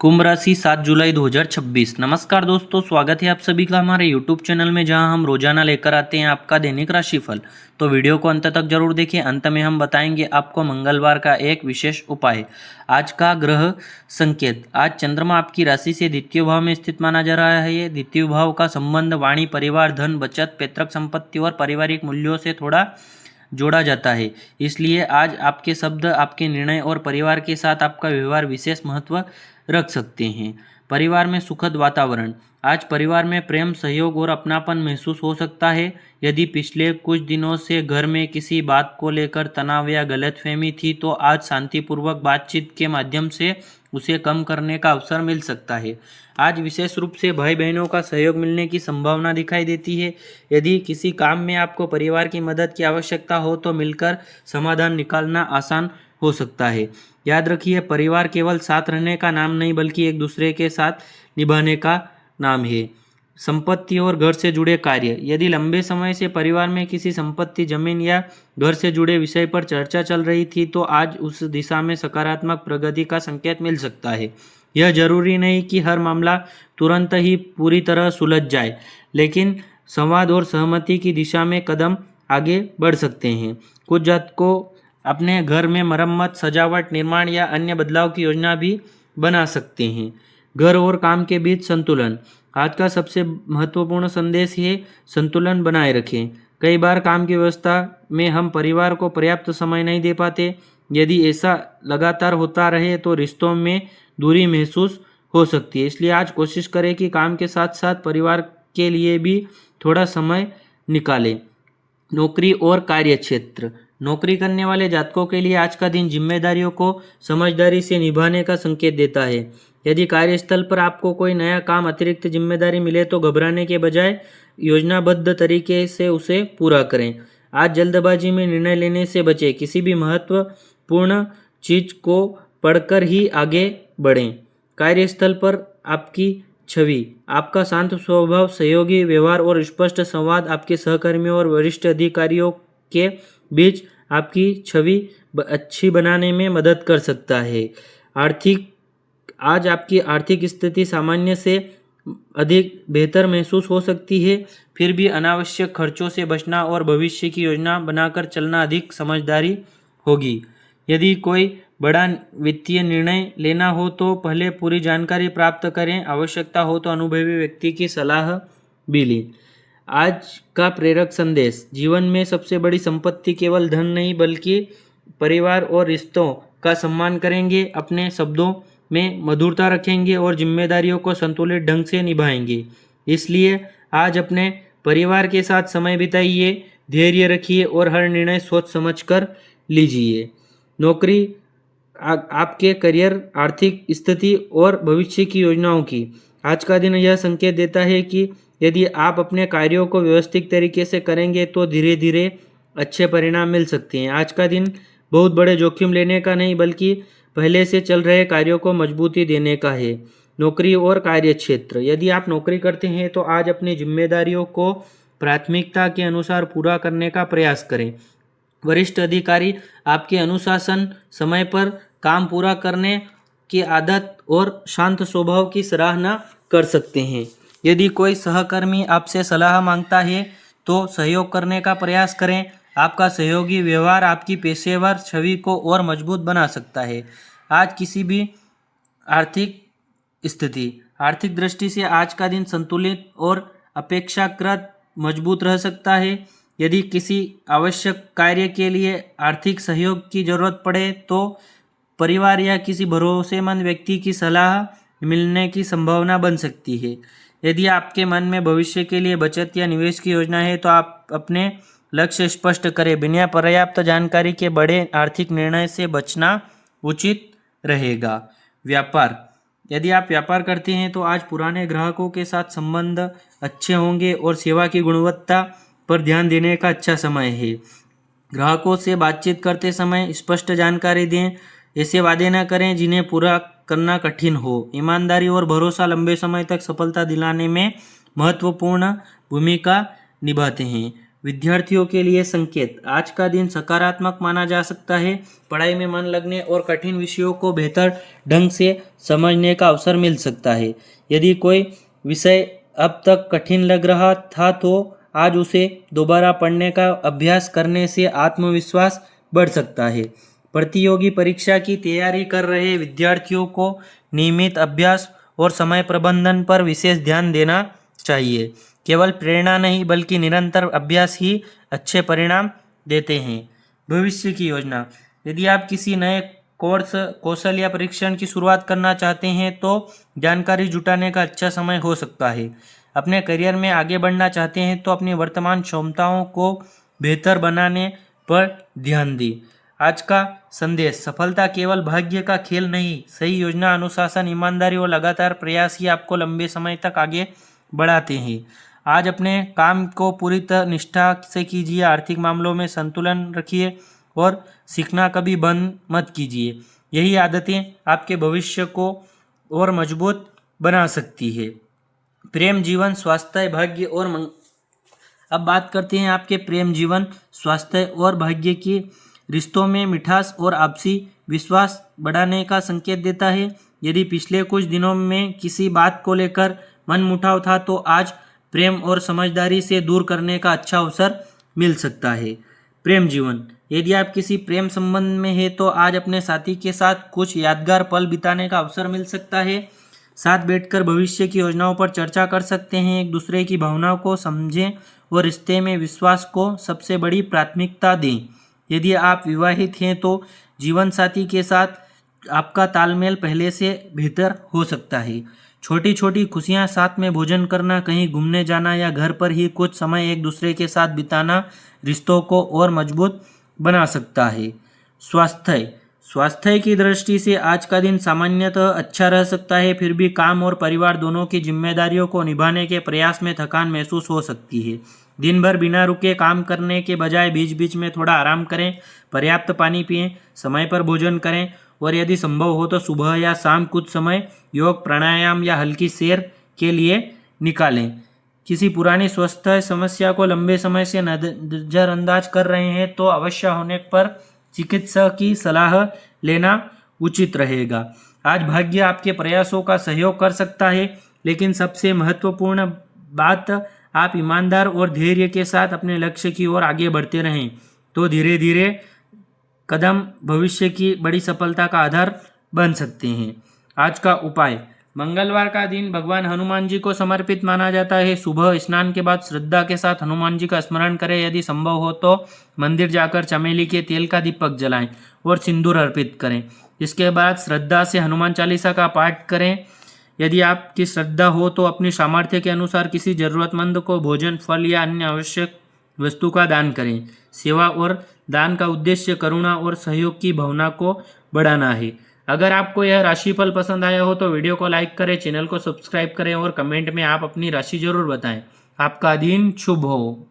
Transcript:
कुंभ राशि 7 जुलाई 2026। नमस्कार दोस्तों, स्वागत है आप सभी का हमारे यूट्यूब चैनल में, जहां हम रोजाना लेकर आते हैं आपका दैनिक राशिफल। तो वीडियो को अंत तक जरूर देखिए। अंत में हम बताएंगे आपको मंगलवार का एक विशेष उपाय। आज का ग्रह संकेत। आज चंद्रमा आपकी राशि से द्वितीय भाव में स्थित माना जा रहा है। ये द्वितीय भाव का संबंध वाणी, परिवार, धन, बचत, पैतृक संपत्ति और पारिवारिक मूल्यों से थोड़ा जोड़ा जाता है। इसलिए आज आपके शब्द, आपके निर्णय और परिवार के साथ आपका व्यवहार विशेष महत्व रख सकते हैं। परिवार में सुखद वातावरण। आज परिवार में प्रेम, सहयोग और अपनापन महसूस हो सकता है। यदि पिछले कुछ दिनों से घर में किसी बात को लेकर तनाव या गलतफहमी थी, तो आज शांतिपूर्वक बातचीत के माध्यम से उसे कम करने का अवसर मिल सकता है। आज विशेष रूप से भाई बहनों का सहयोग मिलने की संभावना दिखाई देती है। यदि किसी काम में आपको परिवार की मदद की आवश्यकता हो, तो मिलकर समाधान निकालना आसान हो सकता है। याद रखिए, परिवार केवल साथ रहने का नाम नहीं, बल्कि एक दूसरे के साथ निभाने का नाम है। संपत्ति और घर से जुड़े कार्य। यदि लंबे समय से परिवार में किसी संपत्ति, जमीन या घर से जुड़े विषय पर चर्चा चल रही थी, तो आज उस दिशा में सकारात्मक प्रगति का संकेत मिल सकता है। यह जरूरी नहीं कि हर मामला तुरंत ही पूरी तरह सुलझ जाए, लेकिन संवाद और सहमति की दिशा में कदम आगे बढ़ सकते हैं। कुछ जातकों अपने घर में मरम्मत, सजावट, निर्माण या अन्य बदलाव की योजना भी बना सकते हैं। घर और काम के बीच संतुलन। आज का सबसे महत्वपूर्ण संदेश है, संतुलन बनाए रखें। कई बार काम की व्यवस्था में हम परिवार को पर्याप्त समय नहीं दे पाते। यदि ऐसा लगातार होता रहे तो रिश्तों में दूरी महसूस हो सकती है। इसलिए आज कोशिश करें कि काम के साथ साथ परिवार के लिए भी थोड़ा समय निकालें। नौकरी और कार्य क्षेत्र। नौकरी करने वाले जातकों के लिए आज का दिन जिम्मेदारियों को समझदारी से निभाने का संकेत देता है। यदि कार्यस्थल पर आपको कोई नया काम, अतिरिक्त जिम्मेदारी मिले, तो घबराने के बजाय योजनाबद्ध तरीके से उसे पूरा करें। आज जल्दबाजी में निर्णय लेने से बचें। किसी भी महत्वपूर्ण चीज को पढ़कर ही आगे बढ़ें। कार्यस्थल पर आपकी छवि। आपका शांत स्वभाव, सहयोगी व्यवहार और स्पष्ट संवाद आपके सहकर्मियों और वरिष्ठ अधिकारियों के बीच आपकी छवि अच्छी बनाने में मदद कर सकता है। आज आपकी आर्थिक स्थिति सामान्य से अधिक बेहतर महसूस हो सकती है। फिर भी अनावश्यक खर्चों से बचना और भविष्य की योजना बनाकर चलना अधिक समझदारी होगी। यदि कोई बड़ा वित्तीय निर्णय लेना हो, तो पहले पूरी जानकारी प्राप्त करें। आवश्यकता हो तो अनुभवी व्यक्ति की सलाह भी लें। आज का प्रेरक संदेश। जीवन में सबसे बड़ी संपत्ति केवल धन नहीं, बल्कि परिवार और रिश्तों का सम्मान करेंगे। अपने शब्दों में मधुरता रखेंगे और जिम्मेदारियों को संतुलित ढंग से निभाएंगे। इसलिए आज अपने परिवार के साथ समय बिताइए, धैर्य रखिए और हर निर्णय सोच समझ कर लीजिए। नौकरी, आपके करियर, आर्थिक स्थिति और भविष्य की योजनाओं की। आज का दिन यह संकेत देता है कि यदि आप अपने कार्यों को व्यवस्थित तरीके से करेंगे, तो धीरे धीरे अच्छे परिणाम मिल सकते हैं। आज का दिन बहुत बड़े जोखिम लेने का नहीं, बल्कि पहले से चल रहे कार्यों को मजबूती देने का है। नौकरी और कार्य क्षेत्र। यदि आप नौकरी करते हैं, तो आज अपनी जिम्मेदारियों को प्राथमिकता के अनुसार पूरा करने का प्रयास करें। वरिष्ठ अधिकारी आपके अनुशासन, समय पर काम पूरा करने की आदत और शांत स्वभाव की सराहना कर सकते हैं। यदि कोई सहकर्मी आपसे सलाह मांगता है, तो सहयोग करने का प्रयास करें। आपका सहयोगी व्यवहार आपकी पेशेवर छवि को और मजबूत बना सकता है। आज किसी भी आर्थिक दृष्टि से आज का दिन संतुलित और अपेक्षाकृत मजबूत रह सकता है। यदि किसी आवश्यक कार्य के लिए आर्थिक सहयोग की जरूरत पड़े, तो परिवार या किसी भरोसेमंद व्यक्ति की सलाह मिलने की संभावना बन सकती है। यदि आपके मन में भविष्य के लिए बचत या निवेश की योजना है, तो आप अपने लक्ष्य स्पष्ट करें। बिना पर्याप्त जानकारी के बड़े आर्थिक निर्णय से बचना उचित रहेगा। व्यापार। यदि आप व्यापार करते हैं, तो आज पुराने ग्राहकों के साथ संबंध अच्छे होंगे और सेवा की गुणवत्ता पर ध्यान देने का अच्छा समय है। ग्राहकों से बातचीत करते समय स्पष्ट जानकारी दें। ऐसे वादे न करें जिन्हें पूरा करना कठिन हो। ईमानदारी और भरोसा लंबे समय तक सफलता दिलाने में महत्वपूर्ण भूमिका निभाते हैं। विद्यार्थियों के लिए संकेत। आज का दिन सकारात्मक माना जा सकता है। पढ़ाई में मन लगने और कठिन विषयों को बेहतर ढंग से समझने का अवसर मिल सकता है। यदि कोई विषय अब तक कठिन लग रहा था तो आज उसे दोबारा पढ़ने का अभ्यास करने से आत्मविश्वास बढ़ सकता है। प्रतियोगी परीक्षा की तैयारी कर रहे विद्यार्थियों को नियमित अभ्यास और समय प्रबंधन पर विशेष ध्यान देना चाहिए। केवल प्रेरणा नहीं बल्कि निरंतर अभ्यास ही अच्छे परिणाम देते हैं। भविष्य की योजना। यदि आप किसी नए कोर्स, कौशल या परीक्षण की शुरुआत करना चाहते हैं तो जानकारी जुटाने का अच्छा समय हो सकता है। अपने करियर में आगे बढ़ना चाहते हैं तो अपनी वर्तमान क्षमताओं को बेहतर बनाने पर ध्यान दें। आज का संदेश। सफलता केवल भाग्य का खेल नहीं, सही योजना, अनुशासन, ईमानदारी और लगातार प्रयास ही आपको लंबे समय तक आगे बढ़ाते हैं। आज अपने काम को पूरी तरह निष्ठा से कीजिए, आर्थिक मामलों में संतुलन रखिए और सीखना कभी बंद मत कीजिए। यही आदतें आपके भविष्य को और मजबूत बना सकती है। प्रेम जीवन, स्वास्थ्य, भाग्य और अब बात करते हैं आपके प्रेम जीवन, स्वास्थ्य और भाग्य की। रिश्तों में मिठास और आपसी विश्वास बढ़ाने का संकेत देता है। यदि पिछले कुछ दिनों में किसी बात को लेकर मनमुटाव था तो आज प्रेम और समझदारी से दूर करने का अच्छा अवसर मिल सकता है। प्रेम जीवन। यदि आप किसी प्रेम संबंध में हैं तो आज अपने साथी के साथ कुछ यादगार पल बिताने का अवसर मिल सकता है। साथ बैठकर भविष्य की योजनाओं पर चर्चा कर सकते हैं। एक दूसरे की भावनाओं को समझें और रिश्ते में विश्वास को सबसे बड़ी प्राथमिकता दें। यदि आप विवाहित हैं तो जीवन साथी के साथ आपका तालमेल पहले से बेहतर हो सकता है। छोटी छोटी खुशियां, साथ में भोजन करना, कहीं घूमने जाना या घर पर ही कुछ समय एक दूसरे के साथ बिताना रिश्तों को और मजबूत बना सकता है। स्वास्थ्य की दृष्टि से आज का दिन सामान्यतः अच्छा रह सकता है, फिर भी काम और परिवार दोनों की जिम्मेदारियों को निभाने के प्रयास में थकान महसूस हो सकती है। दिन भर बिना रुके काम करने के बजाय बीच बीच में थोड़ा आराम करें, पर्याप्त पानी पिएं, समय पर भोजन करें और यदि संभव हो तो सुबह या शाम कुछ समय योग, प्राणायाम या हल्की सैर के लिए निकालें। किसी पुरानी स्वास्थ्य समस्या को लंबे समय से नज़रअंदाज कर रहे हैं तो अवश्य होने पर चिकित्सक की सलाह लेना उचित रहेगा। आज भाग्य आपके प्रयासों का सहयोग कर सकता है, लेकिन सबसे महत्वपूर्ण बात, आप ईमानदार और धैर्य के साथ अपने लक्ष्य की ओर आगे बढ़ते रहें तो धीरे धीरे कदम भविष्य की बड़ी सफलता का आधार बन सकते हैं। आज का उपाय। मंगलवार का दिन भगवान हनुमान जी को समर्पित माना जाता है। सुबह स्नान के बाद श्रद्धा के साथ हनुमान जी का स्मरण करें। यदि संभव हो तो मंदिर जाकर चमेली के तेल का दीपक जलाएं और सिंदूर अर्पित करें। इसके बाद श्रद्धा से हनुमान चालीसा का पाठ करें। यदि आपकी श्रद्धा हो तो अपनी सामर्थ्य के अनुसार किसी जरूरतमंद को भोजन, फल या अन्य आवश्यक वस्तु का दान करें। सेवा और दान का उद्देश्य करुणा और सहयोग की भावना को बढ़ाना है। अगर आपको यह राशिफल पसंद आया हो तो वीडियो को लाइक करें, चैनल को सब्सक्राइब करें और कमेंट में आप अपनी राशि जरूर बताएं। आपका दिन शुभ हो।